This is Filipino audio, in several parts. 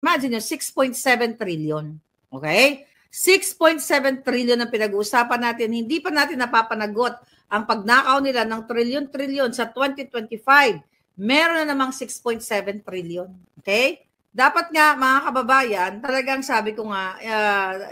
Imagine nyo, 6.7 trillion. Okay? 6.7 trillion ang pinag-uusapan natin. Hindi pa natin napapanagot ang pagnakaw nila ng trillion-trillion sa 2025. Meron na namang 6.7 trillion. Okay? Dapat nga, mga kababayan, talagang sabi ko nga,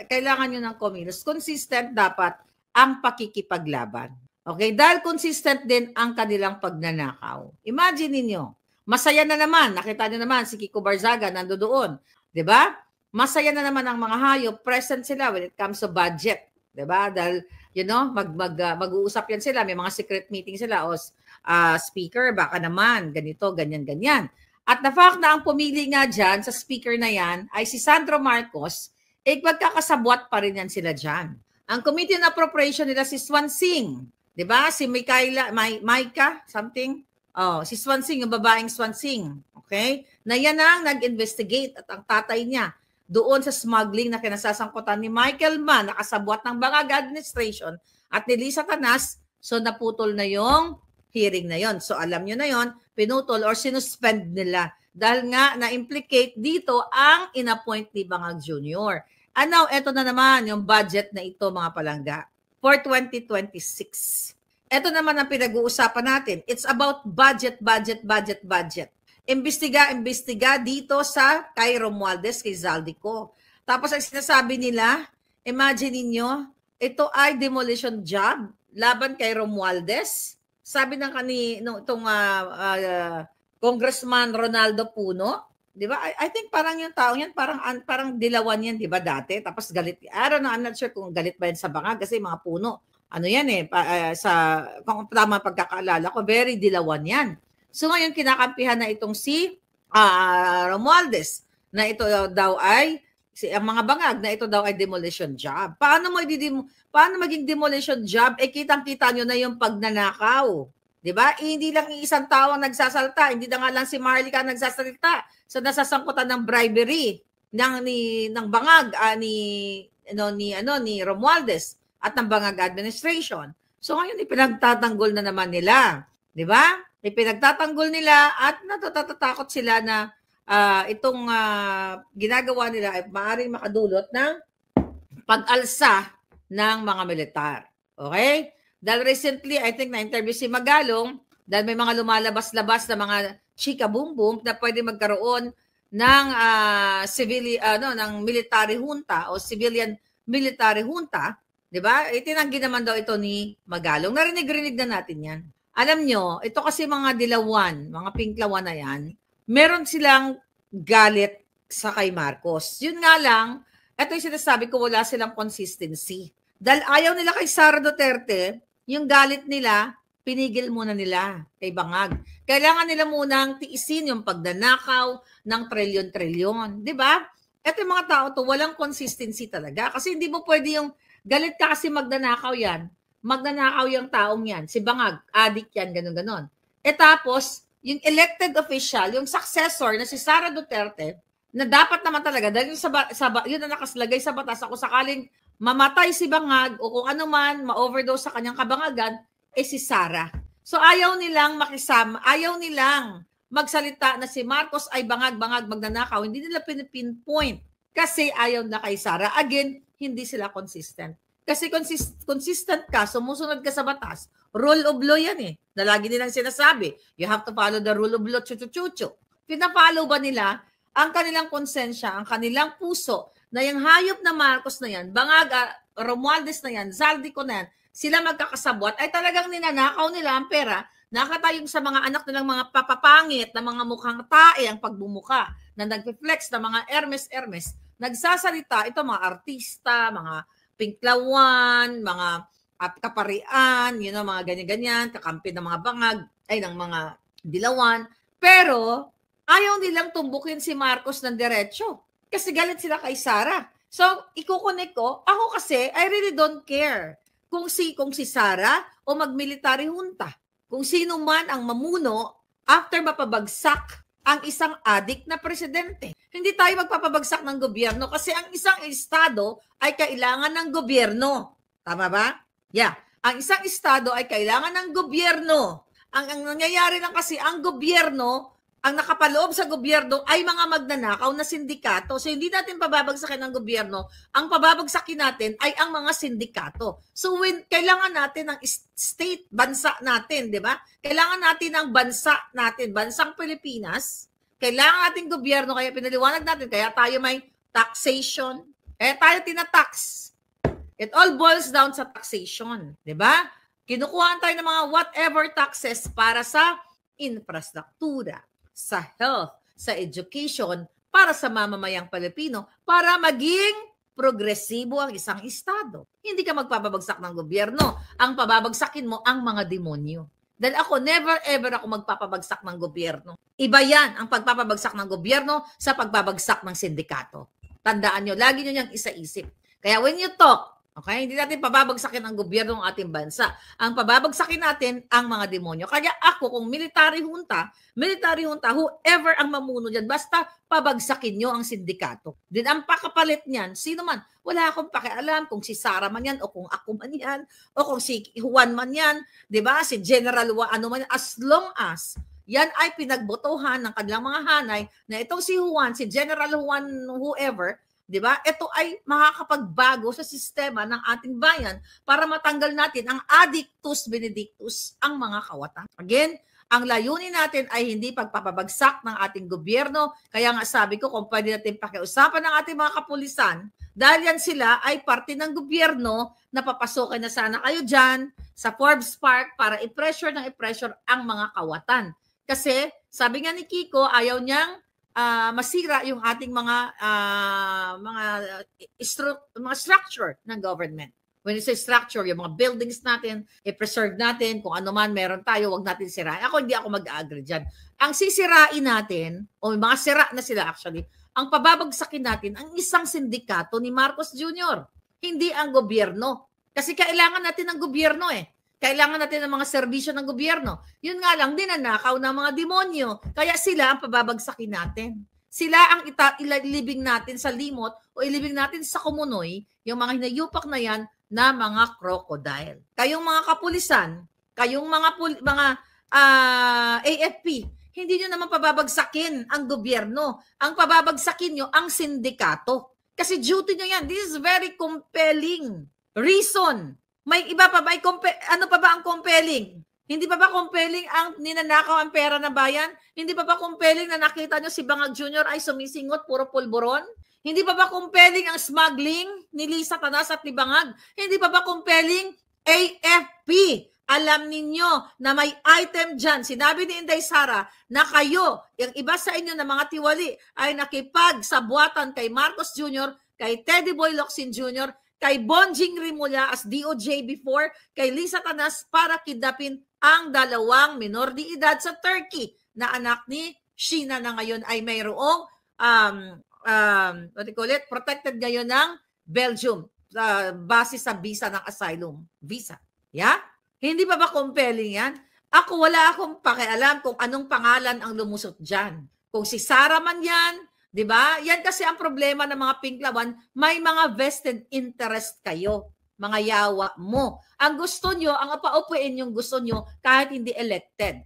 kailangan nyo ng kumilos. Consistent dapat ang pakikipaglaban. Okay? Dahil consistent din ang kanilang pagnanakaw. Imagine niyo, masaya na naman. Nakita nyo naman, si Kiko Barzaga nandoon. Diba? Masaya na naman ang mga hayop. Present sila when it comes to budget. Diba? Dahil, you know, mag-uusap yan sila. May mga secret meeting sila. O, speaker, baka naman, ganito, ganyan, ganyan. At the fact na ang pumili nga dyan sa speaker na yan ay si Sandro Marcos, magkakasabwat pa rin yan sila dyan. Ang Committee on Appropriation nila si Swansing. Diba? Si Maika, something. Oh, si Swansing, yung babaeng Swansing. Okay? Na yan ang nag-investigate at ang tatay niya doon sa smuggling na kinasasangkutan ni Michael Mann, nakasabwat ng Bangag Administration at ni Lisa Tanas. So naputol na yung hearing na yon. So alam nyo na yon, pinutol or sinuspend nila dahil nga na-implicate dito ang inappoint ni Bangag Jr. And now, eto na naman yung budget na ito mga palangga for 2026. Ito naman ang pinag-uusapan natin. It's about budget. Imbestiga dito sa kay Romualdez, kay Zaldico. Tapos ang sinasabi nila, imagine niyo, ito ay demolition job laban kay Romualdez. Sabi ng itong Congressman Ronaldo Puno, 'di ba? I think parang yung tao yan, parang dilawan yan, 'di ba dati? Tapos galit. I don't know, I'm not sure kung galit ba yan sa Bangag kasi mga puno. Ano yan kung tama pagkakaalala ko, very dilawan yan. So ngayon kinakampihan na itong si Romualdez na ito daw ay ang mga Bangag na ito daw ay demolition job. Paano maging demolition job? Kitang-kita nyo na yung pagnanakaw. 'Di ba? Hindi lang isang tao ang nagsasalta, hindi na nga lang si Marlica nagsasalita sa nasasangkutan ng bribery ng Bangag ni Romualdez at ng Bangag Administration. So ngayon ipinagtatanggol na naman nila, 'di ba? Ipinagtatanggol nila at natatatakot sila na itong ginagawa nila ay maaaring makadulot ng pag-alsa ng mga militar. Okay? Dahil recently, I think na-interview si Magalong dahil may mga lumalabas-labas na mga chika boom na pwede magkaroon ng ng military junta o civilian military junta, 'di ba? Itinanggi naman daw ito ni Magalong. Narinig na natin 'yan. Alam nyo, ito kasi mga dilawan, mga pinklawan na yan, meron silang galit sa kay Marcos. Yun nga lang, ito yung sinasabi ko, wala silang consistency. Dahil ayaw nila kay Sara Duterte, yung galit nila, pinigil muna nila kay Bangag. Kailangan nila munang tiisin yung pagdanakaw ng trilyon-trilyon. Di ba? Ito yung mga tao to, walang consistency talaga. Kasi hindi mo pwede yung galit ka kasi magdanakaw yan. Magnanakaw yung taong yan. Si Bangag, adik yan, ganun-ganon. Tapos, yung elected official, yung successor na si Sara Duterte, na dapat naman talaga, dahil yun na nakaslagay sa batas, ako sakaling mamatay si Bangag o kung ano man, ma-overdose sa kanyang kabangagan, si Sara. So, ayaw nilang makisama, ayaw nilang magsalita na si Marcos ay Bangag, magnanakaw. Hindi nila pinpoint kasi ayaw na kay Sara. Again, hindi sila consistent. Kasi consistent ka, sumusunod ka sa batas. Rule of law yan eh. Na lagi nilang sinasabi, you have to follow the rule of law, chuchu-chuchu. Pina-follow ba nila ang kanilang konsensya, ang kanilang puso, na yung hayop na Marcos na yan, Bangag, Romualdez na yan, Zaldico na yan, sila magkakasabwat, ay talagang ninanakaw nila ang pera, nakatayong sa mga anak nilang mga papapangit na mga mukhang tae ang pagbumuka, na nag-reflex na mga Hermes, nagsasalita, ito mga artista, mga pinklawan, mga kaparian, mga ganyan-ganyan, kakampi ng mga Bangag, ng mga dilawan. Pero, ayaw nilang tumbukin si Marcos ng diretso. Kasi galit sila kay Sara. So, ikukunik ko, ako kasi, I really don't care kung si Sara o mag-military junta. Kung sino man ang mamuno after mapabagsak ang isang adik na presidente. Hindi tayo magpapabagsak ng gobyerno kasi ang isang estado ay kailangan ng gobyerno. Tama ba? Yeah. Ang isang estado ay kailangan ng gobyerno. Ang nangyayari lang kasi, ang gobyerno ang nakapaloob sa gobyerno ay mga magnanakaw na sindikato. So hindi natin pababagsakin ang gobyerno, ang pababagsakin natin ay ang mga sindikato. So kailangan natin ng state, bansa natin, di ba? Kailangan natin ng bansa natin, bansang Pilipinas. Kailangan natin gobyerno, kaya pinaliwanag natin, kaya tayo may taxation. Kaya tayo tinatax. It all boils down sa taxation, di ba? Kinukuhaan tayo ng mga whatever taxes para sa infrastruktura, sa health, sa education, para sa mamamayang Pilipino, para maging progresibo ang isang estado. Hindi ka magpapabagsak ng gobyerno. Ang pababagsakin mo ang mga demonyo. Dahil ako, never ever ako magpapabagsak ng gobyerno. Iba yan ang pagpapabagsak ng gobyerno sa pagbabagsak ng sindikato. Tandaan nyo, lagi nyo niyang isa-isip. Kaya when you talk, okay, hindi natin pababagsakin ang gobyerno ng ating bansa. Ang pababagsakin natin ang mga demonyo. Kaya ako, kung military junta, whoever ang mamuno dyan, basta pabagsakin nyo ang sindikato. Din ang pakapalit niyan, sino man, wala akong pakialam kung si Sara man yan, o kung ako man yan, o kung si Juan man yan, di ba? Si General ano man yan, as long as yan ay pinagbotohan ng kanilang mga hanay na itong si Juan, si General Juan, whoever, di ba? Ito ay makakapagbago sa sistema ng ating bayan para matanggal natin ang addictus benedictus, ang mga kawatan. Again, ang layunin natin ay hindi pagpapabagsak ng ating gobyerno. Kaya nga sabi ko, kung pwede natin pakiusapan ng ating mga kapulisan, dahil yan sila ay parte ng gobyerno, na papasokin na sana kayo dyan sa Forbes Park para i-pressure ang mga kawatan. Kasi sabi nga ni Kiko, ayaw niyang masira yung ating mga structure ng government. When you say structure, yung mga buildings natin, i-preserve natin, kung ano man meron tayo, wag natin sirain. Hindi ako mag-agree dyan. Ang sisirain natin, o mga sira na sila actually, ang pababagsakin natin, ang isang sindikato ni Marcos Jr., hindi ang gobyerno. Kasi kailangan natin ng gobyerno eh. Kailangan natin ng mga serbisyo ng gobyerno. Yun nga lang, dinanakaw ng mga demonyo. Kaya sila ang pababagsakin natin. Sila ang ilibing natin sa limot o ilibing natin sa kumunoy, yung mga hinayupak na yan na mga crocodile. Kayong mga kapulisan, kayong mga AFP, hindi nyo naman pababagsakin ang gobyerno. Ang pababagsakin nyo ang sindikato. Kasi duty nyo yan. This is very compelling reason. May iba pa ba? Ano pa ba ang compelling? Hindi pa ba compelling ang ninanakaw ang pera ng bayan? Hindi pa ba compelling na nakita nyo si Bangag Jr. ay sumisingot, puro pulburon? Hindi pa ba compelling ang smuggling ni Lisa Tanas at ni Bangag? Hindi pa ba compelling AFP? Alam ninyo na may item dyan. Sinabi ni Inday Sara na kayo, yung iba sa inyo na mga tiwali, ay nakipagsabuatan kay Marcos Jr., kay Teddy Boy Locsin Jr., kay Bonjing Rimulya as DOJ before, kay Lisa Tanas para kidnapin ang dalawang minor de edad sa Turkey na anak ni Sheena na ngayon ay mayroong what do you call it? Protected ngayon ng Belgium base sa visa ng asylum visa. Yeah? Hindi pa ba compelling yan? Ako wala akong pakialam kung anong pangalan ang lumusot dyan. Kung si Sara man yan, di ba? Yan kasi ang problema ng mga pinklawan, may mga vested interest kayo, mga yawa mo. Ang gusto nyo, ang paupuin yung gusto nyo kahit hindi elected.